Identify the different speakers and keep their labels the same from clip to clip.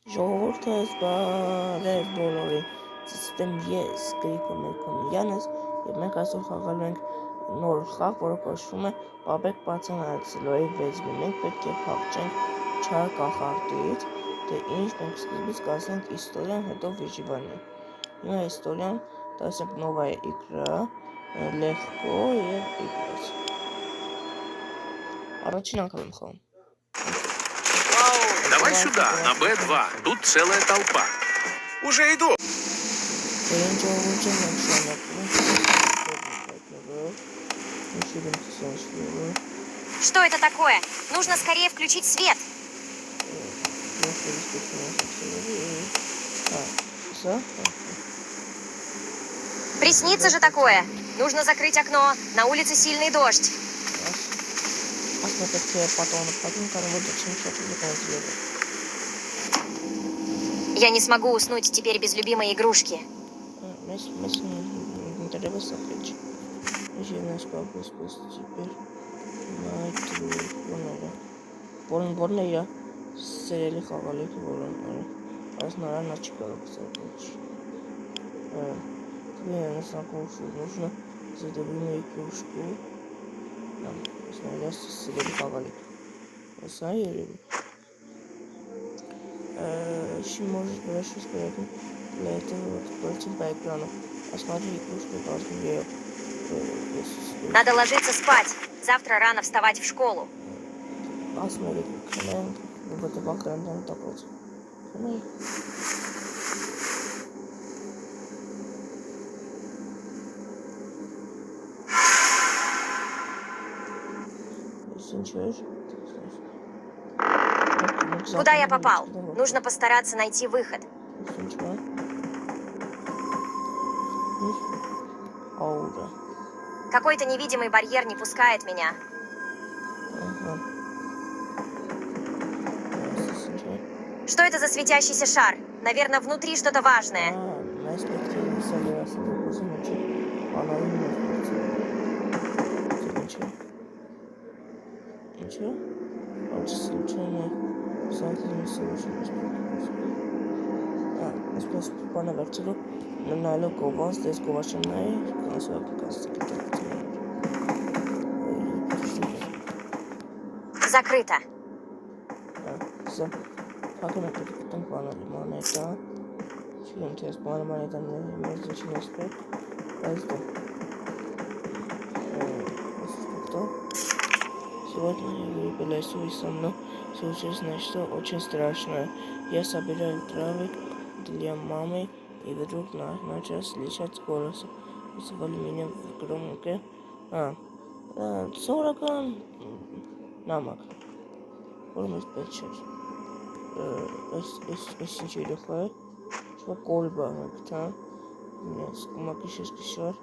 Speaker 1: Ժողովուրդը զբաղել բոլորին, ծծտեմ ես Գրիգոր Մելքոմյանս և մենք այսօր խաղալու ենք նոր խաղ, որը կոչվում է Պապեկ Պացանցիլոյի վեզմի։ Մենք պետք է փախչենք չար կախարդից, դե ինչ մենք սկզբից կասենք իստորիան, հետո վիժիվանին։ Հիմա իստորիան տասենք նովայ իգրա, լեհկո և իգրաց։ Առաջին անգամ եմ խաղում։
Speaker 2: Давай сюда, на Б2. Тут целая толпа. Уже иду.
Speaker 3: Что это такое? Нужно скорее включить свет. Приснится же такое. Нужно закрыть окно. На улице сильный дождь. Я не смогу уснуть теперь без любимой игрушки.
Speaker 1: Нужно за любимую игрушку. Смотря сидели хавали. Посмотрели. Может хорошо сказать. Для этого вот против по экрану. Посмотри игрушку, посмотри.
Speaker 3: Надо ложиться спать. Завтра рано вставать в школу.
Speaker 1: Посмотри, канал. Вот это экран там так вот.
Speaker 3: Куда я попал? Нужно постараться найти выход. Какой-то невидимый барьер не пускает меня. Что это за светящийся шар? Наверное, внутри что-то важное. Закрыто.
Speaker 1: Сегодня я выпил лесу и со мной случилось нечто очень страшное. Я собирал травы для мамы, и вдруг начал слышать голос. Вызывали меня в громкое. 40 грамм намак. Форма из 5-6. Эсинчи легкая. Что колба, как-то. Меня скумакишеский шар.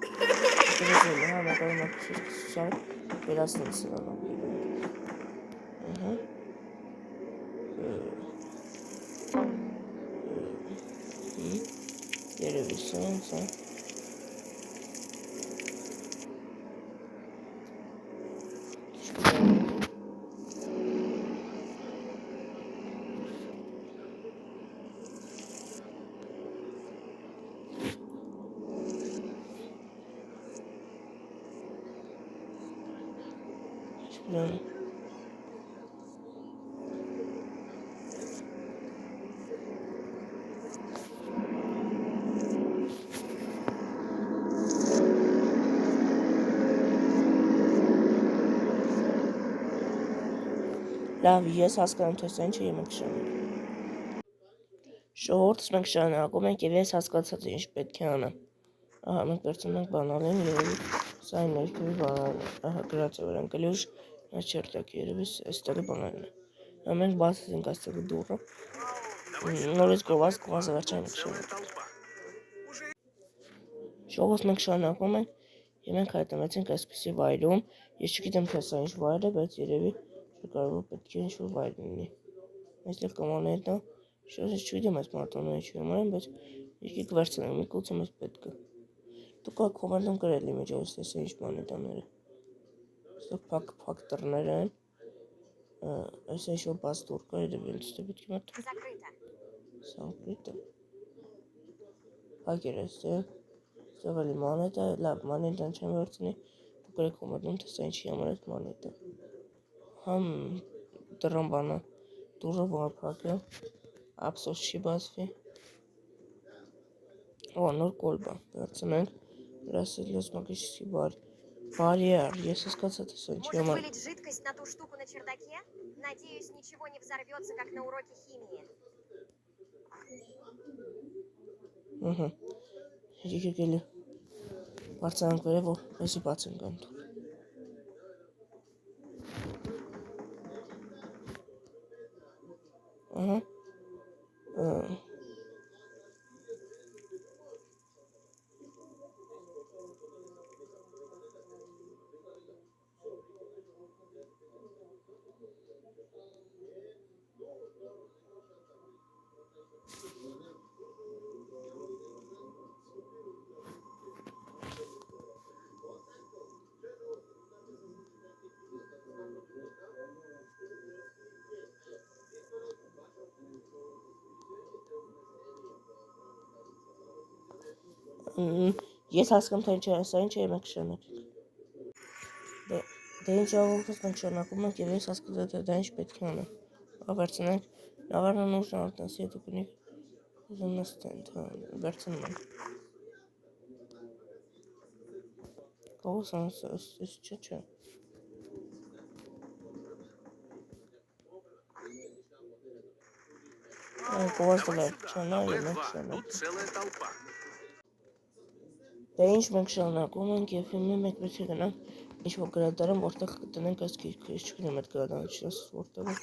Speaker 1: Լավ, ես հասկանում թե սա ինչ է մենք շարունակում։ Ժողովուրդս մենք շարունակում ենք եւ ես հասկացած ինչ պետք է անեմ։ Ահա մենք վերցնում ենք բանալին եւ սա այն ներքևի բանալն է։ Ահա գրած է որ ընկելուշ начерток երևի այստեղի բանալն է։ Մենք բացեցինք այստեղի դուռը։ Նորից գրված վերջային շարունակում։ Ժողովուրդ մենք շարունակում ենք եւ մենք հայտնվեցինք այսպիսի վայրում։ Ես չգիտեմ թե սա ինչ վայր է, բայց երևի կարող պետք է ինչ-որ վայր լինի։ Այստեղ կամաներն է, շուտ չգիտեմ այս մարտոնները չեմ արեմ, բայց եկեք վերցնենք, մի կուծը մեզ պետք է։ Դուք եք կոմենտում գրել իմիջով, թե ինչ բան է տաները։ Այստեղ փակ դռներ են, այս ինչ-որ բաց դուռ կա, երևի ինձ պետք է մտնում։ Սանկրիտը։ Հագերեսը։ Սովելի մանետը, լավ մանետան չեմ վերցնի, դուք եք ումտնում, թե սա ինչի համար է մանետը։ Համ դրան բանը, դուրը վարփակ է, ափսոս չի բացվի։ О, նոր կոլբա, վերցնենք, լոսմագический барьер, ես հասկացա, թե սա ինչի
Speaker 3: Может
Speaker 1: համար։
Speaker 3: вылить жидкость на ту штуку на чердаке? Надеюсь, ничего не взорвется, как на уроке химии.
Speaker 1: Ահա։ Եկել է։ Բարձրանք վերև, որ էսի բացենք ան։ Ահա։ Ես հասկանում թե ինչ է, սա ինչ է մենք շարունակենք։ Դե ինչ աղոթս մենք շարունակում ենք եւ ես հասկացա թե դա ինչ պետք է անեմ։ Վերցնենք, նավարն ուժն արտասի հետո կնիկ զնստենք, վերցնում ենք։ Կողոսանս չէ։ Կողոս դլեր, չանա եւ մենք
Speaker 2: Б2.
Speaker 1: շարունակենք։
Speaker 2: Тут целая толпа.
Speaker 1: Դե ինչ մենք շարունակում ենք եւ հիմա մենք պետք է գնանք ինչ-որ գրադարան, որտեղ կտնենք այս գիրքը, ես չգիտեմ այդ գրադարանը չես որտեղ է։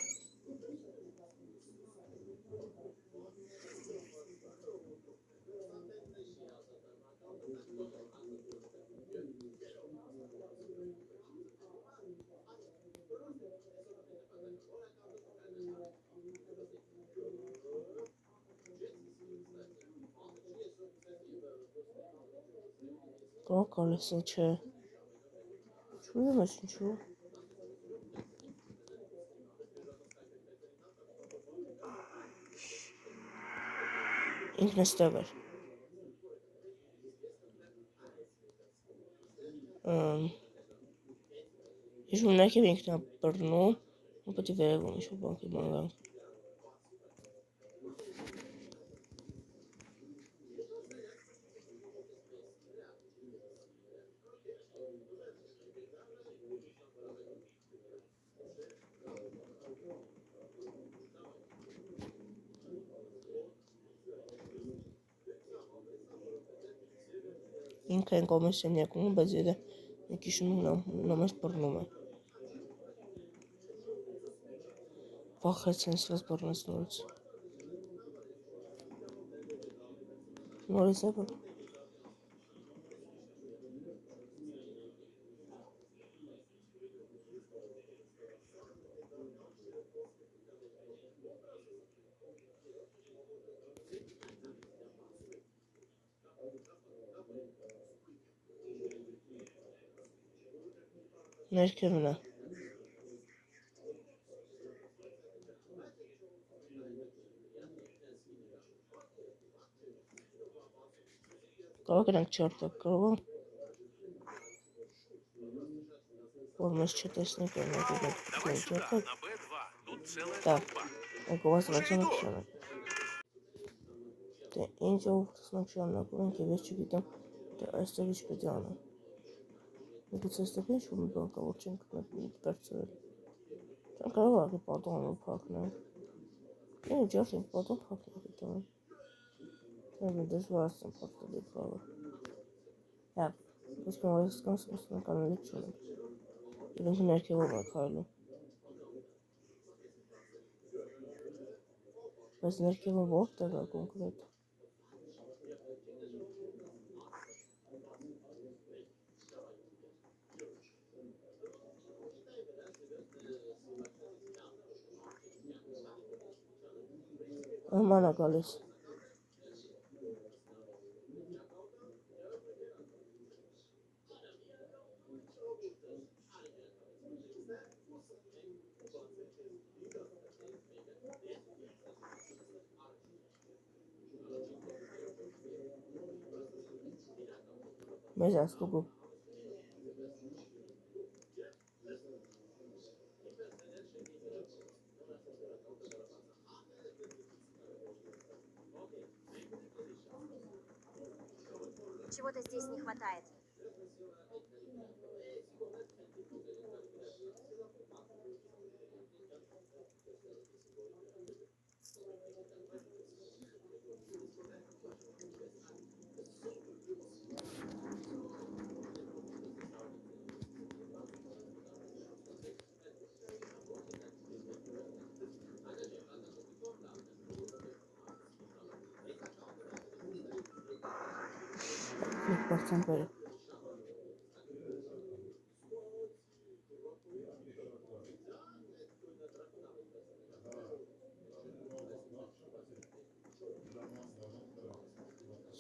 Speaker 1: Կողքալեսը չէ։ Չունեմ ես ինչու։ Ինքն էստեղ էր։ Ես ունենք եմ ինքն ապրնում, ու պետք է վերևում ինչ-որ բանկի մանրանք։ Ինքը են կողմես սենյակում, բայց եթե մի կիշում նամես բռնում է։ Վախեց հենսվես բռնեց նորից։ Նորից է բռ։ Ներքևն է։ Կարող ենք չարտակ կարող որ մեզ չտեսնի կողմակ
Speaker 2: Давай
Speaker 1: ենք
Speaker 2: сюда,
Speaker 1: չարտակ։
Speaker 2: на Б2. Тут целая
Speaker 1: Դա,
Speaker 2: толпа.
Speaker 1: մենք ովաս վարցանք շարակ։ Դե ինչ ովս մենք շարունակում ենք եւ ես չգիտեմ թե այստեղ ինչ պետք է անեմ։ Միգուցե այստեղ ինչ-որ մի բան կա, որ չենք վերցրել։ Չենք կարող աղի պատոնը փակնենք։ Ինչ արդեն պատոն փակնենք դա։ Դա դժվար է փակել բավը։ Հա, ես կողմական կանալի չունեմ։ Իրենք ներքևով է քայլում։ Բայց ներքևը որտեղ է կոնկրետ։ Աման է գալիս։ մեզ ասկուգու։
Speaker 3: Чего-то здесь не хватает.
Speaker 1: Մեկ բարձան բերը։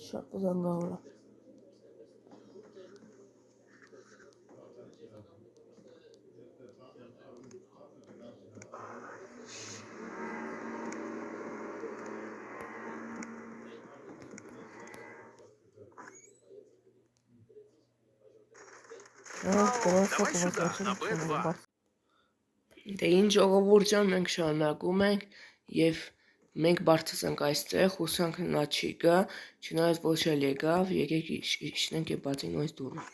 Speaker 1: Շատ զանգավոր է։
Speaker 2: Давай сюда, на Б2.
Speaker 1: Դե ինչ ժողովուրդ ջան, մենք շարունակում ենք եւ մենք բարձրացանք այստեղ, հուսանք նա չի գա, չնայած ոչ էլ եկավ, եկեք իջնենք եւ բացենք այս դուռը։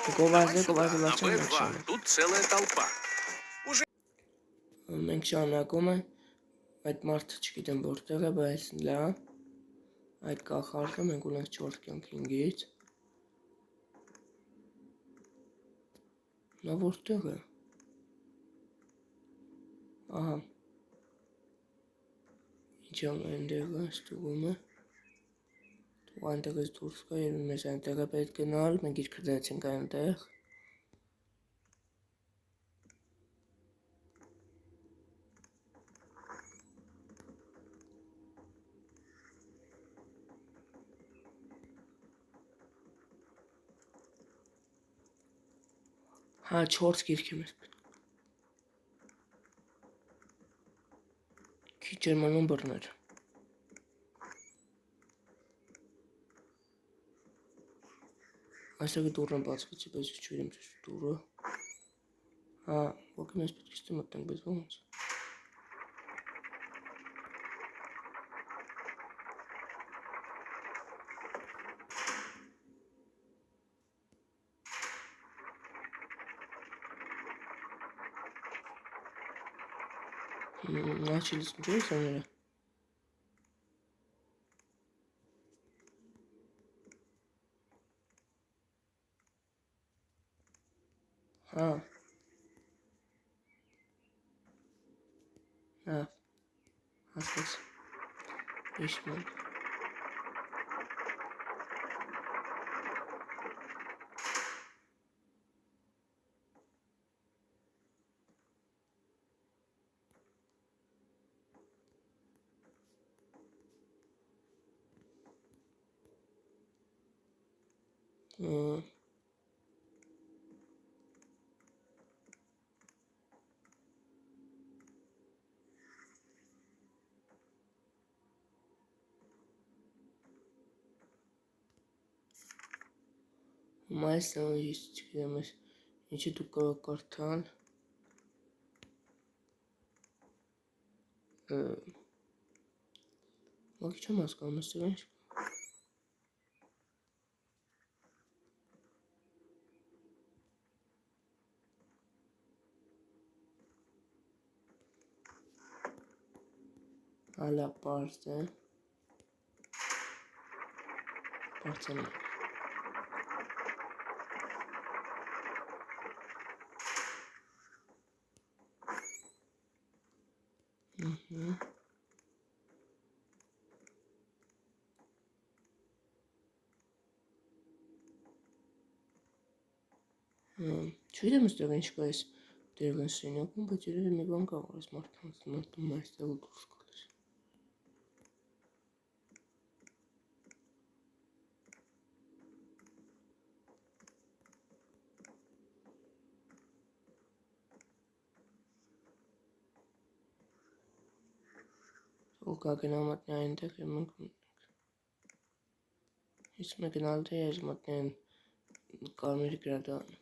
Speaker 2: Давай
Speaker 1: Գովազդը
Speaker 2: сюда, на
Speaker 1: բացանք մենք
Speaker 2: Б2.
Speaker 1: շարունակում։
Speaker 2: Тут целая толпа.
Speaker 1: Մենք շարունակում ենք, այդ մարդը չգիտեմ որտեղ է, բայց լավ, այդ կախարդը մենք ունենք 4 կյանք 5-ից։ Նա որտեղ է։ Ահա։ Ինչ ամ այնտեղ է, ստուգում է։ Դու այնտեղից դուրս գա եւ մեզ այնտեղ է պետք գնալ, մենք իջք դրեցինք այնտեղ։ Հա 4 գիրք եմ ես պետք։ Քիչ էր մնում բռներ։ Այստեղ դուռը բացվեց, բայց չգիտեմ թե դուռը։ Հա, ոգի մեզ պետք է ստի մտնենք, բայց ոնց։ Начали смотреть камеры. А. Остался. Есть много. Маестро есть, где мы ничего такого квартал. Вот что мы сказали, мы a la parte Barcelona. Չգիտեմ այստեղ ինչ կա այս դերվան սենյակում, բայց երևի մի բան կա, որ այս մարդը այստեղ դուրս գալիս։ Ու կա գնամատնի այնտեղ եմ մենք ունենք։ Իսկ մեկնալ թե ես մտնեն կարմիր գրադարան։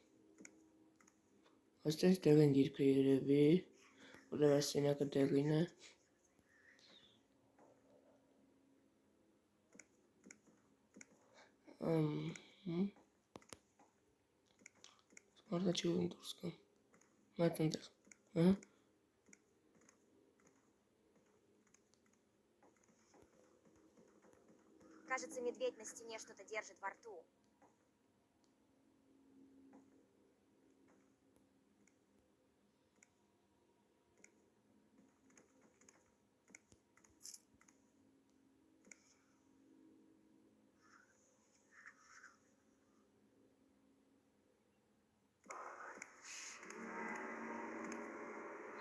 Speaker 1: Այստեղ դեղ են գիրքը երևի, որև այս սենյակը դեղին է։ Մարդը չի ուզում դուրս գամ։ Մայթ ընդեղ։ Ահա։
Speaker 3: Кажется, медведь на стене что-то держит во рту.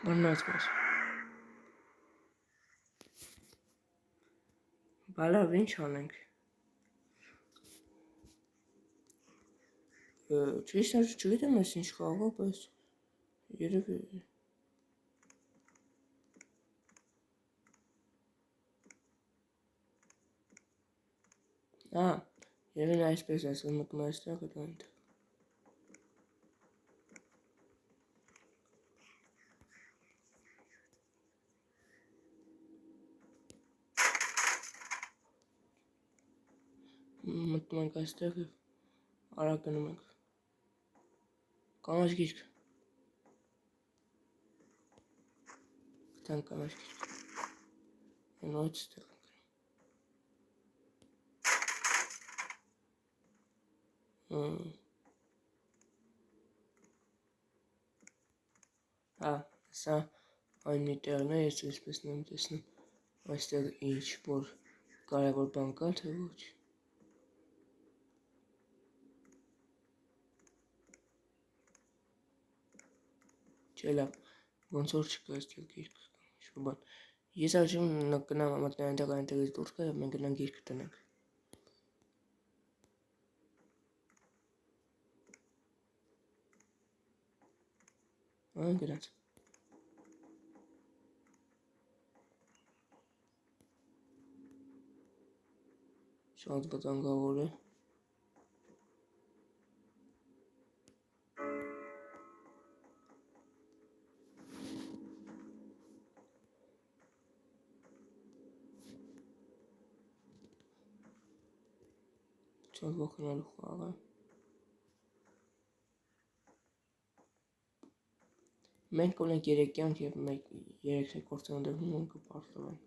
Speaker 1: Բաննած մաս։ Բալավ ինչ անենք։ Ճիշտ չգիտեմ ես ինչ խաղա, բայց երևի երևի այսպես ասել մտնում այստեղ դա այնտեղ։ Մտնում ենք այստեղ և արագ գնում ենք։ Կանաչ գիրք։ Գտանք կանաչ գիրք։ Նույնից ստեղ ենք։ Սա այն մի տեղն է, ես այսպես նեմ տեսնում այստեղ ինչ որ կարևոր բան կա, թե ոչ։ Չէ լավ, ոնց որ չկա այստեղ գիրք, ինչ-որ բան։ Ես առաջում գնամ մտնեմ այնտեղ այնտեղից դուրս գա և մենք գնանք գիրքը տնենք։ Գնաց։ Շատ վտանգավոր է։ Շատ ողնալու խաղ է։ Մենք ունենք 3 կյանք և 3 կործան դեպքում մենք կպարտվենք։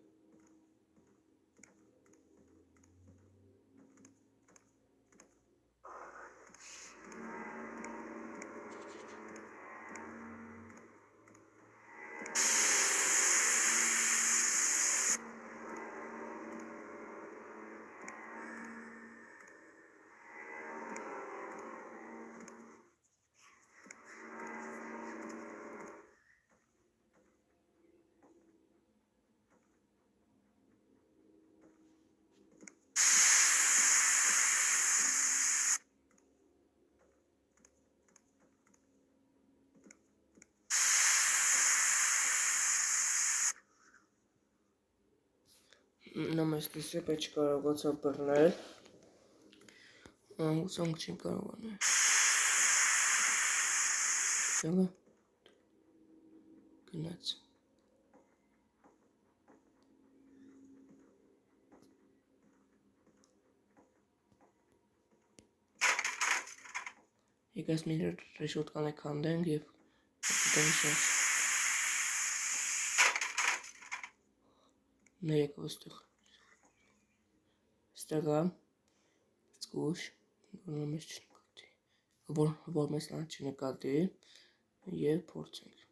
Speaker 1: Նա մեզ տեսեպ է չկարողացա բռնել, ուսանք չենք կարողանել։ Տեղը գնաց։ Եկաս մի ռեշոտկան է քանդենք և գտենք շանս։ Նա եկավ այստեղ։ Այստեղ է զգույշ, որ մեզ չնկատի, որ մեզ չնկատի և փորձենք։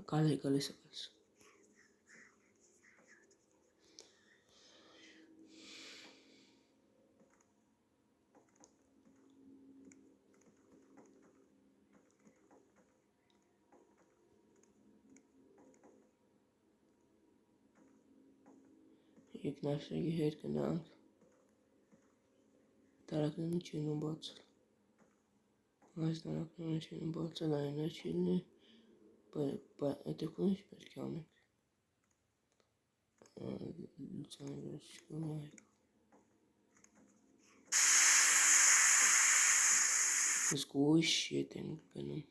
Speaker 1: Գալիս է։ Երկնաշարի հետ գնանք։ Տարակները չեն բացել։ Այս տարակները չեն բացել, այն չին է, այդ եկուն ինչ պետք է անենք։ Լուծանը վերջ չկում է այկ։ Իսկ ուիշ ետ են գնում։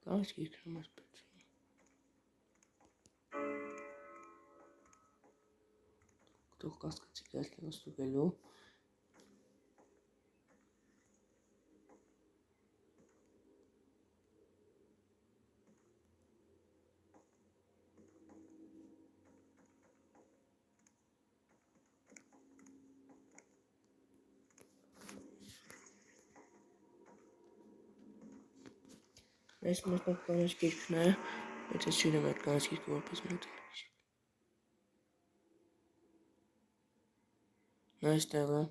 Speaker 1: Կանց երկրում ես պետք է։ Кто каскать если наступило. Այս մեկը կանաչ գիրքն է, բայց ես չունեմ այդ կանաչ գիրքը որպես մոդել։ Այստեղ է։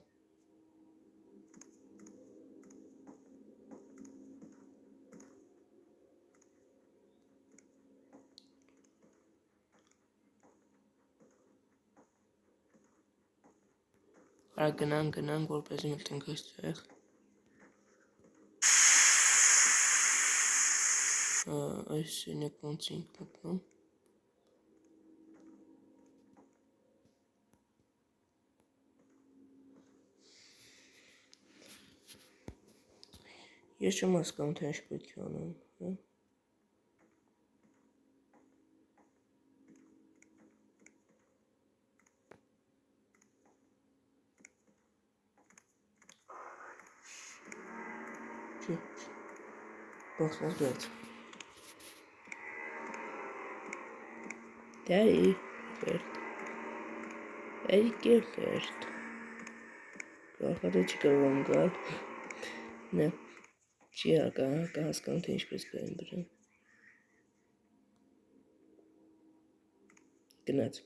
Speaker 1: Արա գնանք, որպեսզի մտենք այստեղ։ Այս ինեք ոնց ենք մտնում։ Ես չեմ հասկանում, թե ինչ պետք է անեմ, հա։ Չէ։ Բախնած բաց։ Դարի կերտ։ Դարի կերտ։ Կախատը չկարող եմ գալ։ Նե։ Չի հասկանում, թե ինչպես գային դրան։ Գնաց։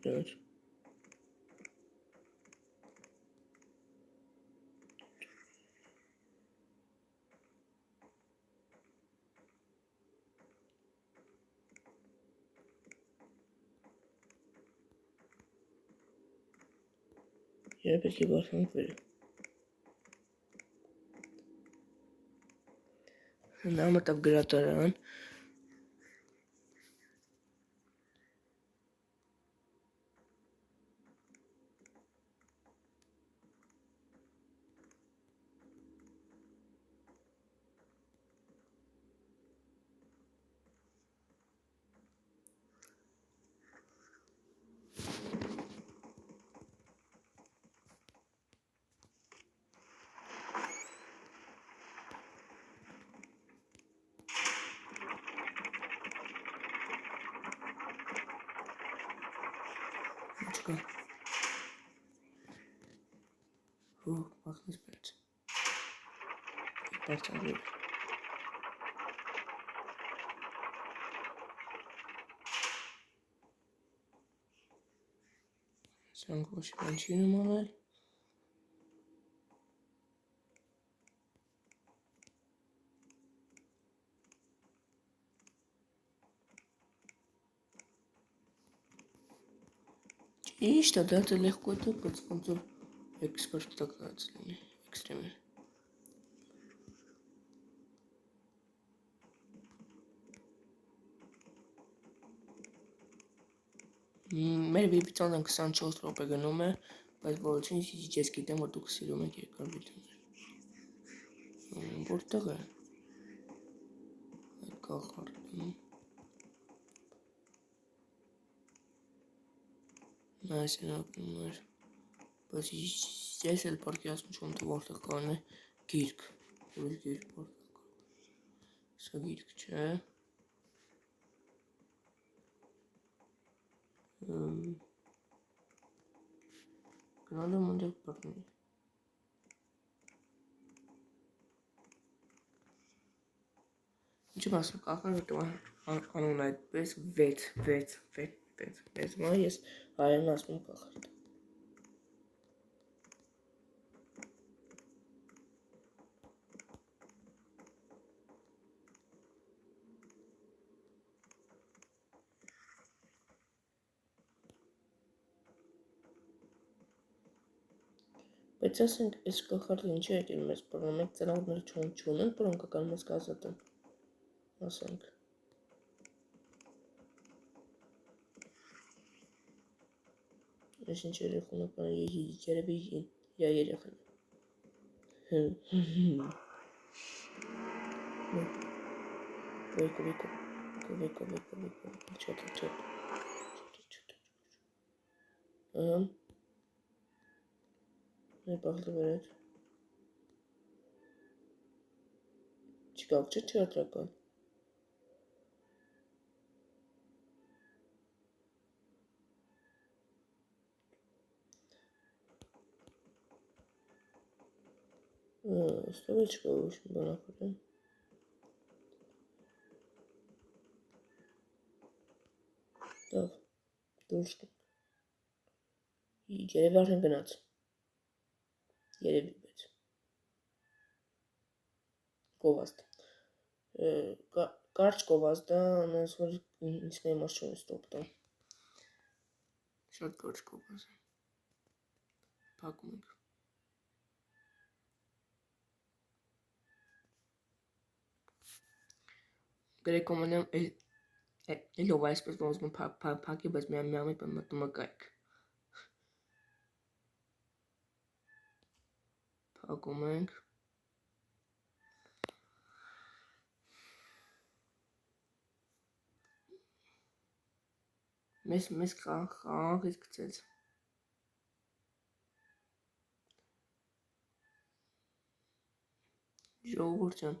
Speaker 1: Գնաց։ Երբ պետք է բարխանք վերը։ Նա մտավ գրատարան։ Չկա։ Հու, բախնից բերց։ Բարձանվիր։ Սրանք ոչ բան չի նմանել։ Ճիշտ է, դա լեգկո է բայց ոնց որ էքսպերտ տակնած լինի, էքստրեմեր։ Մեր վիպիցան 24 րոպե գնում է, բայց ոչինչ ես գիտեմ, որ դուք սիրում եք երկար վիդեոներ։ Որտեղ է։ Այդ կախարդը։ Այս էնակում էր, բայց ես էլ պարկի ասում չում թե որտեղ կան է գիրք, որից գիրք որտեղ կան, սա գիրք չէ, գնալը մնդեղ պարտնի, ինչի մասում կախար անուն այդպես վեց մա ես հայերն ասում կախարդ։ Բայց ասենք, այս գլխարկը ինչի է եկել մեզ բռնում, մենք ծրագրեր չունենք, որոնք կան մեզ կազատեն, ասենք։ Ես ինչ երեխուն է կան, երևի երեխան Վեկո, Ne baklı veret. Çıkakçı çıkartrakal. Stavı çıkarmışım bana kadar. Tamam. Duruştum. Yere verdim ben at. Yere bilmedi. Kovazdı. Կարճ կովազդա, անոնց որ ինձ նայմաս չոն ստոպտա։ Շատ կարճ կովազ է։ Պակում ենք։ Գրեկոմ անեմ էլով այսպես ոնցում պակի, բայց միամիտ մտնում է կայք։ Պակում ենք։ Մեզ խաղից գծեց։ Ժողովուրդ ջան,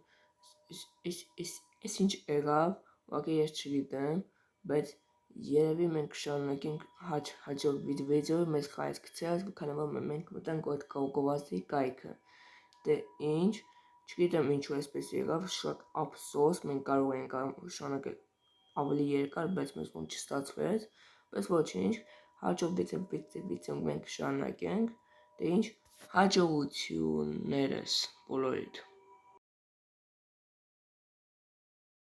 Speaker 1: ես ինչ եղավ, ուղղակի ես չգիտեմ, բայց երևի մենք կշարունակենք հաջորդ վիդեոյի մեզ խաղից գցել, քանի որ մենք մտանք այդ գովազդի կայքը։ Դե ինչ, չգիտեմ ինչու այսպես եղավ, շատ ափսոս, մենք կարող ենք շարունակել ավելի երկար, բայց մեզ ոնց չստացվեց, բայց ոչինչ, հաջորդ վիդեոյում մենք կշարունակենք, դե ինչ, հաջողություններս բոլորիդ։